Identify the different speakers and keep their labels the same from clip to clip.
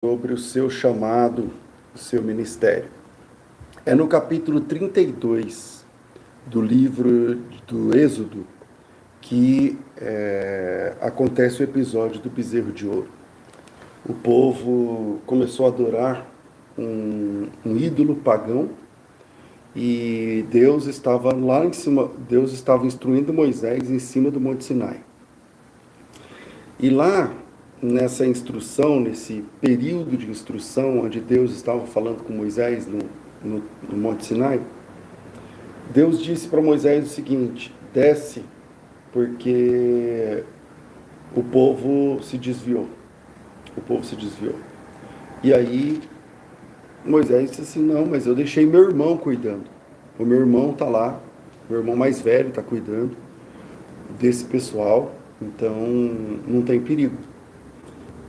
Speaker 1: sobre o seu chamado, o seu ministério. É no capítulo 32 do livro do Êxodo que acontece o episódio do bezerro de ouro. O povo começou a adorar um ídolo pagão e Deus estava lá em cima, Deus estava instruindo Moisés em cima do Monte Sinai. E lá, nessa instrução, nesse período de instrução, onde Deus estava falando com Moisés no Monte Sinai, Deus disse para Moisés o seguinte: desce, porque o povo se desviou. O povo se desviou. E aí, Moisés disse assim: não, mas eu deixei meu irmão cuidando. O meu irmão está lá, meu irmão mais velho está cuidando desse pessoal, então não tem perigo.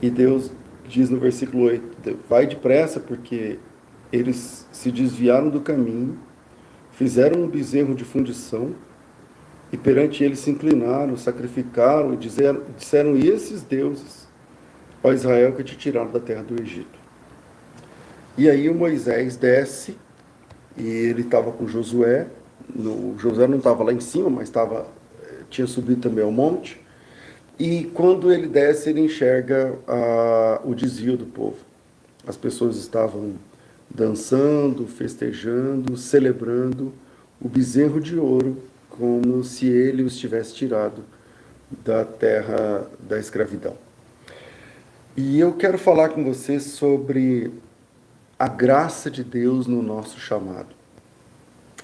Speaker 1: E Deus diz no versículo 8: vai depressa, porque eles se desviaram do caminho, fizeram um bezerro de fundição, e perante ele se inclinaram, sacrificaram, e disseram: e esses deuses, ó Israel, que te tiraram da terra do Egito. E aí o Moisés desce, e ele estava com Josué. Josué não estava lá em cima, mas tinha subido também ao monte. E quando ele desce, ele enxerga o desvio do povo. As pessoas estavam dançando, festejando, celebrando o bezerro de ouro, como se ele os tivesse tirado da terra da escravidão. E eu quero falar com você sobre a graça de Deus no nosso chamado.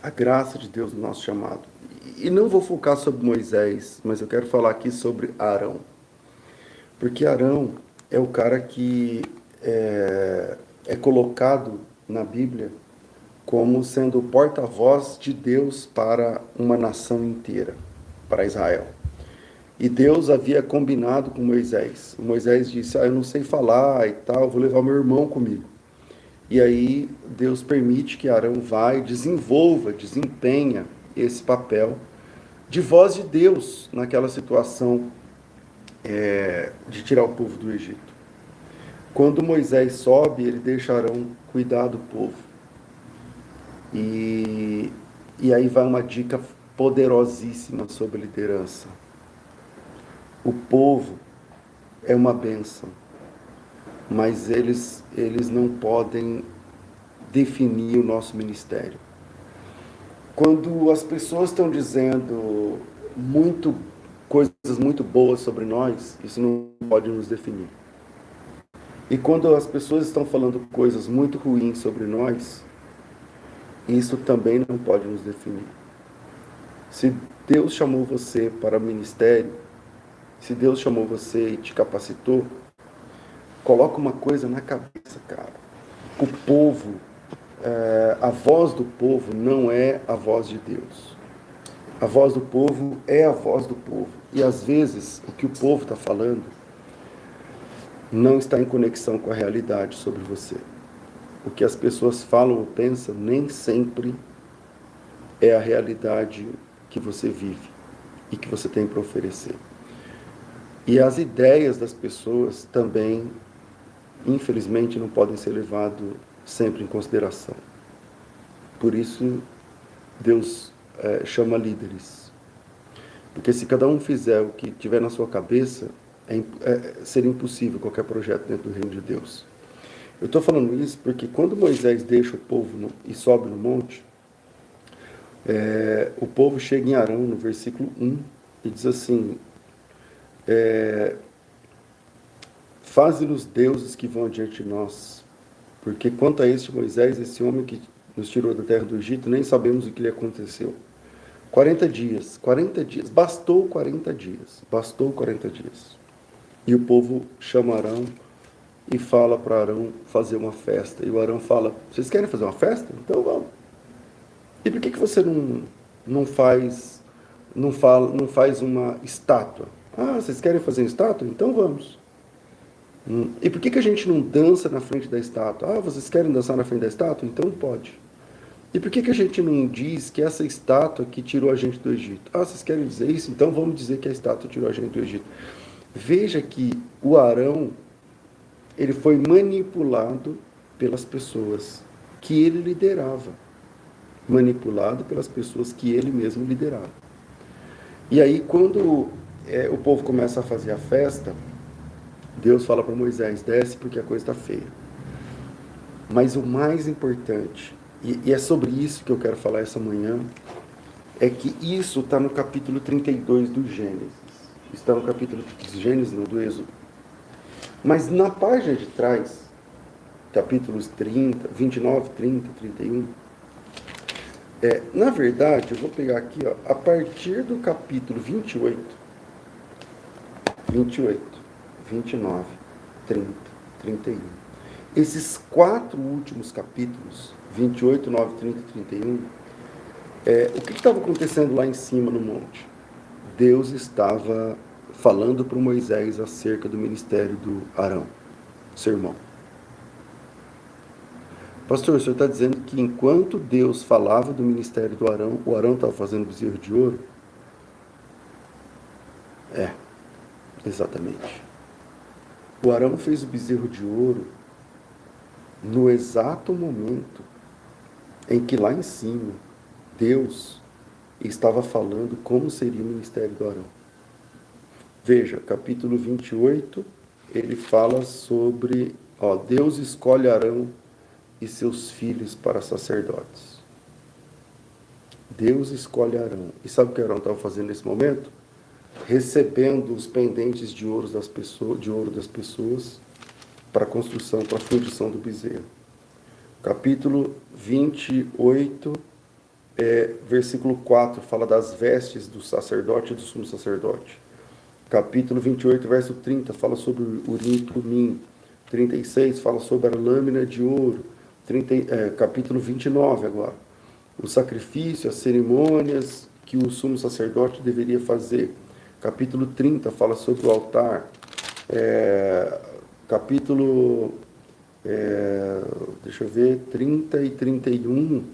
Speaker 1: A graça de Deus no nosso chamado. E não vou focar sobre Moisés, mas eu quero falar aqui sobre Arão. Porque Arão é o cara que é colocado na Bíblia como sendo o porta-voz de Deus para uma nação inteira, para Israel. E Deus havia combinado com Moisés. Moisés disse: eu não sei falar e tal, eu vou levar meu irmão comigo. E aí Deus permite que Arão vá e desempenha esse papel de voz de Deus naquela situação de tirar o povo do Egito. Quando Moisés sobe, ele deixa Arão cuidar do povo. E aí vai uma dica poderosíssima sobre liderança. O povo é uma bênção, mas eles não podem definir o nosso ministério. Quando as pessoas estão dizendo coisas muito boas sobre nós, isso não pode nos definir. E quando as pessoas estão falando coisas muito ruins sobre nós, isso também não pode nos definir. Se Deus chamou você para o ministério, se Deus chamou você e te capacitou, coloca uma coisa na cabeça, cara. O povo, a voz do povo não é a voz de Deus. A voz do povo é a voz do povo. E às vezes o que o povo está falando não está em conexão com a realidade sobre você. O que as pessoas falam ou pensam nem sempre é a realidade que você vive e que você tem para oferecer. E as ideias das pessoas também, infelizmente, não podem ser levadas sempre em consideração. Por isso, Deus chama líderes. Porque se cada um fizer o que tiver na sua cabeça, seria impossível qualquer projeto dentro do reino de Deus. Eu estou falando isso porque quando Moisés deixa o povo e sobe no monte, o povo chega em Arão, no versículo 1, e diz assim: faze-nos deuses que vão adiante de nós, porque quanto a este Moisés, esse homem que nos tirou da terra do Egito, nem sabemos o que lhe aconteceu. 40 dias, bastou 40 dias. E o povo chama Arão e fala para Arão fazer uma festa. E o Arão fala: vocês querem fazer uma festa? Então vamos. E por que você não faz uma estátua? Ah, vocês querem fazer uma estátua? Então vamos. E por que a gente não dança na frente da estátua? Ah, vocês querem dançar na frente da estátua? Então pode. E por que a gente não diz que essa estátua que tirou a gente do Egito? Ah, vocês querem dizer isso? Então vamos dizer que a estátua tirou a gente do Egito. Veja que o Arão ele foi manipulado pelas pessoas que ele liderava. Manipulado pelas pessoas que ele mesmo liderava. E aí, quando o povo começa a fazer a festa, Deus fala para Moisés, desce porque a coisa está feia. Mas o mais importante, e é sobre isso que eu quero falar essa manhã, é que isso está no capítulo 32 do Gênesis. Está no capítulo do Gênesis, não, do Êxodo. Mas na página de trás, capítulos 30, 29, 30, 31, na verdade, eu vou pegar aqui, ó, a partir do capítulo 28, 29, 30, 31. Esses 4 últimos capítulos, 28, 9, 30 e 31, o que estava acontecendo lá em cima no monte? Deus estava falando para Moisés acerca do ministério do Arão, seu irmão. Pastor, o senhor está dizendo que enquanto Deus falava do ministério do Arão, o Arão estava fazendo bezerro de ouro? Exatamente. O Arão fez o bezerro de ouro no exato momento em que lá em cima Deus estava falando como seria o ministério do Arão. Veja, capítulo 28, ele fala sobre, Deus escolhe Arão e seus filhos para sacerdotes. Deus escolhe Arão. E sabe o que Arão estava fazendo nesse momento? Recebendo os pendentes de ouro das pessoas para a construção, para a fundição do bezerro. Capítulo 28, versículo 4, fala das vestes do sacerdote e do sumo sacerdote. Capítulo 28, verso 30, fala sobre o Urim e Tumim. 36, fala sobre a lâmina de ouro. Capítulo 29 agora. O sacrifício, as cerimônias que o sumo sacerdote deveria fazer. Capítulo 30 fala sobre o altar. Capítulo 30 e 31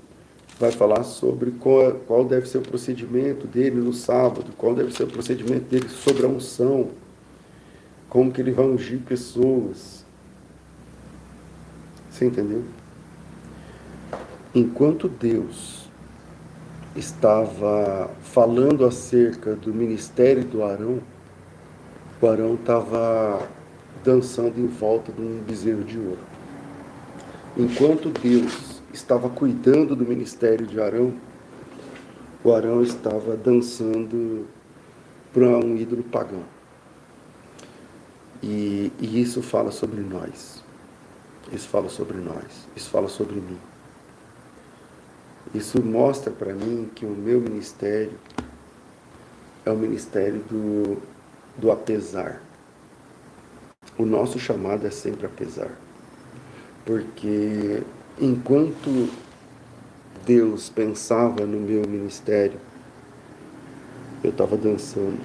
Speaker 1: vai falar sobre qual deve ser o procedimento dele no sábado, qual deve ser o procedimento dele sobre a unção, como que ele vai ungir pessoas. Você entendeu? Enquanto Deus estava falando acerca do ministério do Arão, o Arão estava dançando em volta de um bezerro de ouro. Enquanto Deus estava cuidando do ministério de Arão, o Arão estava dançando para um ídolo pagão. E isso fala sobre nós. Isso fala sobre nós. Isso fala sobre mim. Isso mostra para mim que o meu ministério é o ministério do apesar. O nosso chamado é sempre apesar. Porque enquanto Deus pensava no meu ministério, eu estava dançando.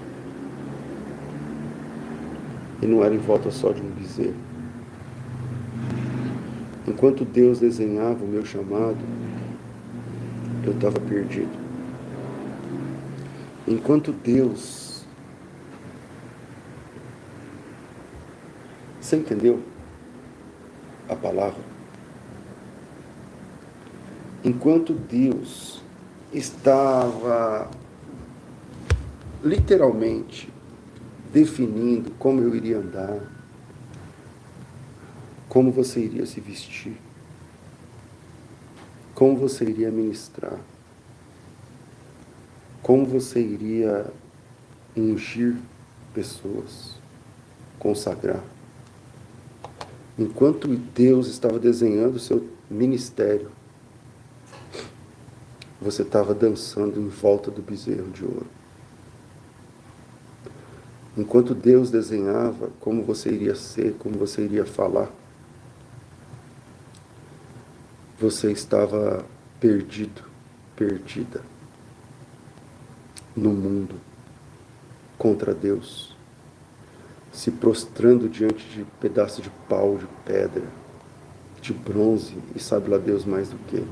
Speaker 1: E não era em volta só de um bezerro. Enquanto Deus desenhava o meu chamado, eu estava perdido. Enquanto Deus... Você entendeu a palavra? Enquanto Deus estava literalmente definindo como eu iria andar, como você iria se vestir, como você iria ministrar, como você iria ungir pessoas, consagrar. Enquanto Deus estava desenhando o seu ministério, você estava dançando em volta do bezerro de ouro. Enquanto Deus desenhava como você iria ser, como você iria falar, você estava perdido, perdida no mundo contra Deus, se prostrando diante de pedaços de pau, de pedra, de bronze e sabe lá Deus mais do que.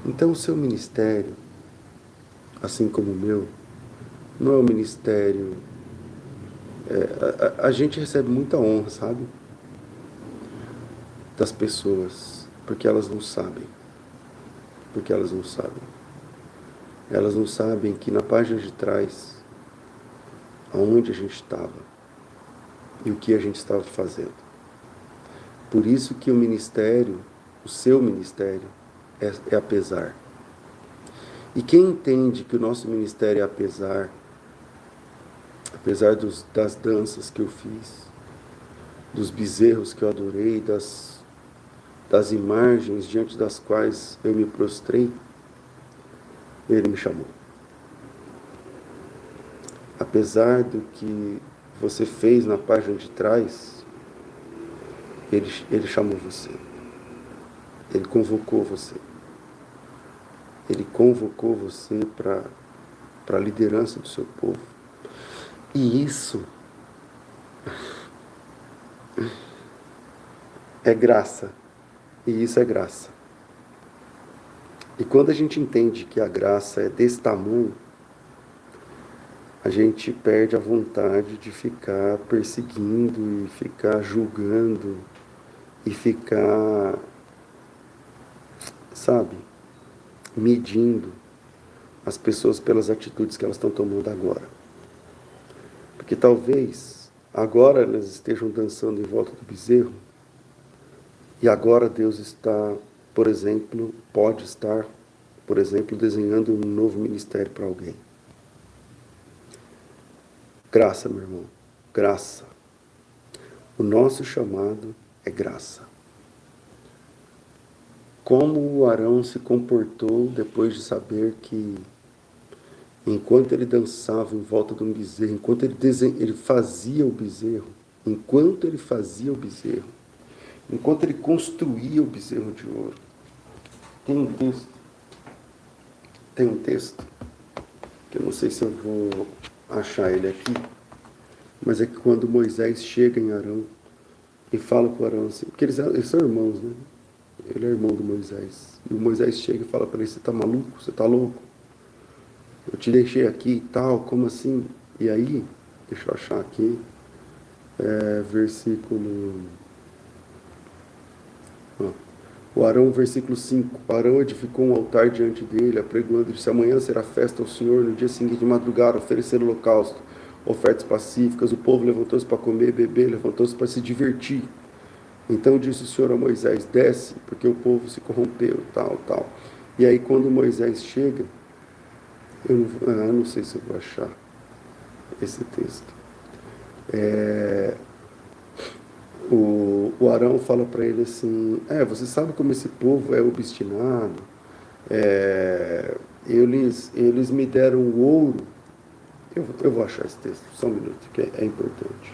Speaker 1: Então o seu ministério, assim como o meu, não é um ministério... a gente recebe muita honra, sabe? das pessoas, porque elas não sabem. Porque elas não sabem. Elas não sabem que na página de trás, aonde a gente estava e o que a gente estava fazendo. Por isso que o ministério, o seu ministério, é apesar. E quem entende que o nosso ministério é apesar das danças que eu fiz, dos bezerros que eu adorei, das imagens diante das quais eu me prostrei, ele me chamou. Apesar do que você fez na página de trás, ele chamou você. Ele convocou você. Ele convocou você para a liderança do seu povo. E isso é graça. E isso é graça. E quando a gente entende que a graça é desse tamanho, a gente perde a vontade de ficar perseguindo e ficar julgando e ficar, sabe, medindo as pessoas pelas atitudes que elas estão tomando agora. Porque talvez agora elas estejam dançando em volta do bezerro e agora Deus está, por exemplo, pode estar, por exemplo, desenhando um novo ministério para alguém. Graça, meu irmão, graça. O nosso chamado é graça. Como o Arão se comportou depois de saber que, enquanto ele dançava em volta de um bezerro, enquanto ele fazia o bezerro, enquanto ele construía o bezerro de ouro. Tem um texto, que eu não sei se eu vou achar ele aqui, mas é que quando Moisés chega em Arão e fala com Arão assim, porque eles são irmãos, né? Ele é irmão do Moisés. E o Moisés chega e fala para ele, você está maluco? Você está louco? Eu te deixei aqui e tal, como assim? E aí, deixa eu achar aqui, versículo... O Arão, versículo 5. O Arão edificou um altar diante dele, apregoando, disse, amanhã será festa ao Senhor, no dia seguinte de madrugada, oferecer holocausto, ofertas pacíficas. O povo levantou-se para comer e beber, levantou-se para se divertir. Então disse o Senhor a Moisés, desce, porque o povo se corrompeu, tal. E aí quando Moisés chega, eu não sei se eu vou achar esse texto. O Arão fala para ele assim, você sabe como esse povo é obstinado, eles me deram ouro. Eu vou achar esse texto, só um minuto, que é importante.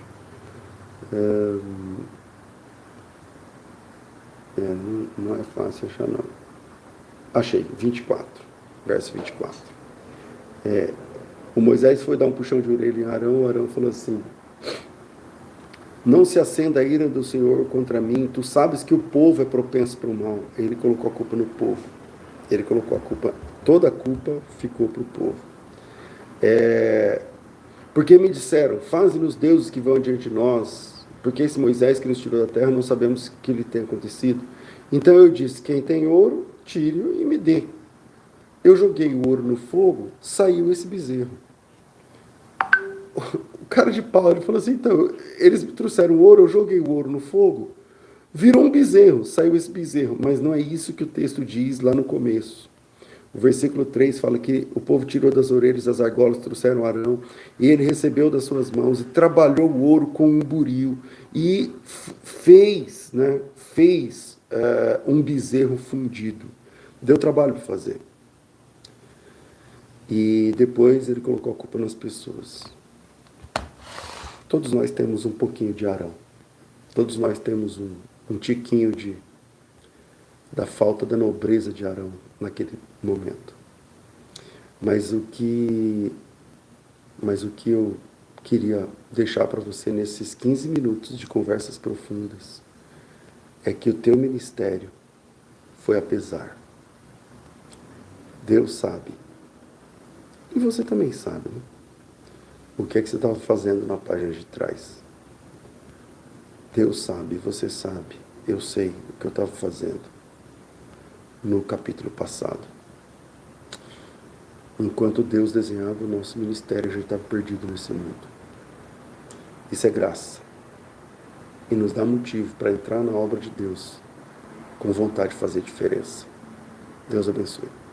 Speaker 1: Não é fácil achar, não. Achei, 24, verso 24. O Moisés foi dar um puxão de orelha em Arão, o Arão falou assim, não se acenda a ira do Senhor contra mim, tu sabes que o povo é propenso para o mal. Ele colocou a culpa no povo. Ele colocou a culpa, toda a culpa ficou para o povo. Porque me disseram, faze-nos deuses que vão adiante de nós, porque esse Moisés que nos tirou da terra, não sabemos o que lhe tem acontecido. Então eu disse, quem tem ouro, tire-o e me dê. Eu joguei o ouro no fogo, saiu esse bezerro. O cara de pau, ele falou assim, então, eles me trouxeram ouro, eu joguei o ouro no fogo, virou um bezerro, saiu esse bezerro. Mas não é isso que o texto diz lá no começo. O versículo 3 fala que o povo tirou das orelhas as argolas, trouxeram Arão, e ele recebeu das suas mãos e trabalhou o ouro com um buril e fez um bezerro fundido. Deu trabalho para fazer. E depois ele colocou a culpa nas pessoas. Todos nós temos um pouquinho de Arão. Todos nós temos um tiquinho da falta da nobreza de Arão naquele momento. Mas o que eu queria deixar para você nesses 15 minutos de conversas profundas é que o teu ministério foi apesar. Deus sabe. E você também sabe, né? O que é que você estava fazendo na página de trás? Deus sabe, você sabe. eu sei o que eu estava fazendo no capítulo passado. Enquanto Deus desenhava o nosso ministério, a gente estava perdido nesse mundo. Isso é graça. E nos dá motivo para entrar na obra de Deus com vontade de fazer diferença. Deus abençoe.